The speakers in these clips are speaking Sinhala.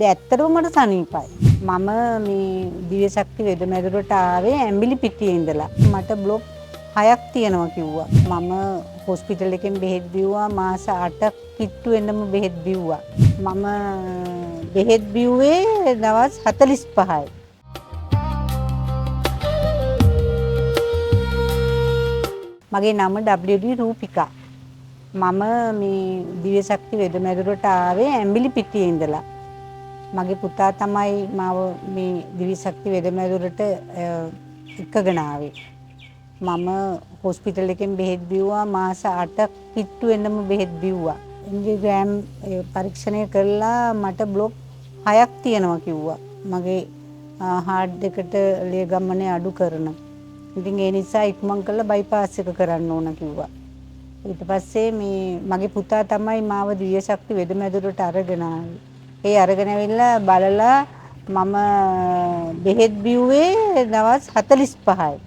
ඇත්තටම මට සනීපයි. මම මේ දිව්‍ය ශක්ති වෙද මැදුරට ආවේ ඇඹිලි පිටියේ ඉඳලා. මට බ්ලොක් 6ක් තියෙනවා කිව්වා. මම හොස්පිටල් එකෙන් බෙහෙත් බිව්වා මාස 8ක් කිට්ටු වෙනම බෙහෙත් බිව්වා. මම බෙහෙත් බිව්වේ දවස් 45යි. මගේ නම WD රූපිකා. මම මේ දිව්‍ය ශක්ති වෙද මැදුරට ආවේ ඇඹිලි පිටියේ ඉඳලා. මගේ පුතා තමයි මාව මේ දිව්‍ය ශක්ති වෙද මැදුරට එක්කගෙන ආවේ. මම හොස්පිටල් එකෙන් බෙහෙත් බිව්වා මාස 8ක් කිට්ටු වෙනම බෙහෙත් බිව්වා. එන්ජියෝග්‍රෑම් පරීක්ෂණය කළා මට බ්ලොක් 6ක් තියෙනවා කිව්වා. මගේ හાર્ට් එකට ලේ ගමනේ අඩු කරන. ඉතින් ඒ නිසා ඉක්මන් කළා බයිපාස් එක කරන්න ඕන කිව්වා. ඊට පස්සේ මේ මගේ පුතා තමයි මාව දිව්‍ය ශක්ති වෙද මැදුරට අරගෙන ආවේ. ඒ අරගෙන ඇවිල්ලා බලලා මම බෙහෙත් බිව්වේ දවස් 45යි.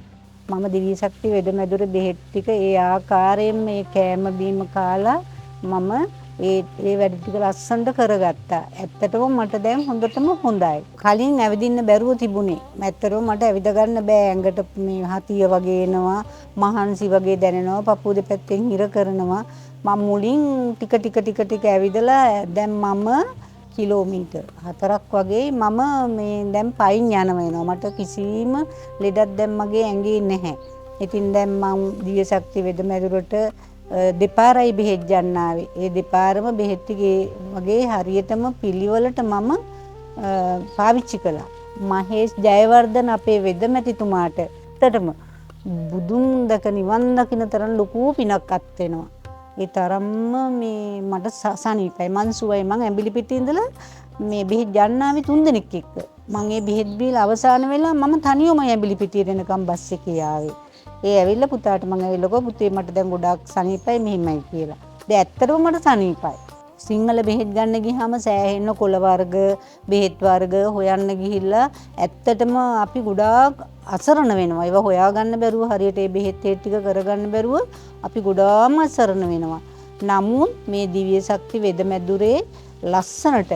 මම දිව්‍ය ශක්ති වෙද මැදුර බෙහෙත් ටික ඒ ආකාරයෙන් මේ කෑම බීම කාලා මම ඒ වැඩ ටික ලස්සනට කරගත්තා. ඇත්තටම මට දැන් හොඳටම හොඳයි. කලින් ඇවිදින්න බැරුව තිබුණේ. ඇත්තටම මට ඇවිද ගන්න බෑ. ඇඟට මේ හතිය වගේ එනවා, මහන්සි වගේ දැනෙනවා, පපුව දෙපැත්තෙන් හිර කරනවා. මම මුලින් ටික ඇවිදලා දැන් මම කිලෝමීටර් 4ක් වගේ මම මේ දැන් පයින් යනවා වෙනවා. මට කිසිම ලෙඩක් දැන් මගේ ඇඟේ නැහැ. ඉතින් දැන් මම දිව්‍ය ශක්ති වෙද මැදුරට දෙපාරයි බෙහෙත් ගන්න ආවේ. ඒ දෙපාරම බෙහෙත් ටිකේ වගේ හරියටම පිළිවෙලට මම පාවිච්චි කළා. මහේෂ් ජයවර්ධන අපේ වෙද මැතිතුමාට ඇත්තටම බුදුන් දැක නිවන් දකින්න තරම් ලොකු පිනක් අත් වෙනවා. ඒ තරම්ම මේ මට සනීපයි. මං සුවයි. මං ඇඹිලි පිටියේ ඉඳලා මේ බෙහෙත් ගන්න ආවේ 3 දෙනෙක් එක්ක. මං ඒ බෙහෙත් බීලා අවසාන වෙලා මම තනියම ඇඹිලි පිටියට එනකම් බස් එකේ ආවේ. ඒ ඇවිල්ලා පුතාට මං ඇවිල්ලා කිව්වා පුතේ මට දැන් ගොඩාක් සනීපයි මෙහිමයි කියලා. දැන් ඇත්තටම මට සනීපයි. සිංහල බෙහෙත් ගන්න ගියාම සෑහෙන කොළ වර්ග, බෙහෙත් වර්ග හොයන්න ගිහිල්ලා ඇත්තටම අපි ගොඩාක් අසරණ වෙනවා. ඒවා හොයාගන්න බැරුව හරියට ඒ බෙහෙත් ටික කරගන්න බැරුව අපි ගොඩාම අසරණ වෙනවා. නමුත් මේ දිව්‍ය ශක්ති වෙද මැදුරේ ලස්සනට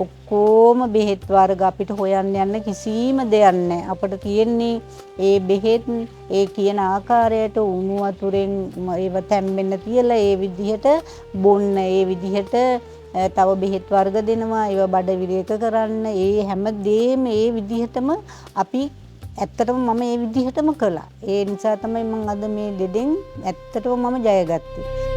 ඔක්කොම බෙහෙත් වර්ග අපිට හොයන්න යන්න කිසිම දෙයක් නැහැ. අපිට තියෙන්නේ ඒ බෙහෙත් ඒ කියන ආකාරයට උණු වතුරෙන් ඒව තැම්බෙන්න තියලා ඒ විදිහට බොන්න, ඒ විදිහට තව බෙහෙත් වර්ග දෙනවා. ඒව බඩ විරේක කරන්න, ඒ හැම දෙයක්ම ඒ විදිහටම අපි ඇත්තටම මම ඒ විදිහටම කළා. ඒ නිසා තමයි මම අද මේ දෙදෙන් ඇත්තටම මම ජයගත්තේ.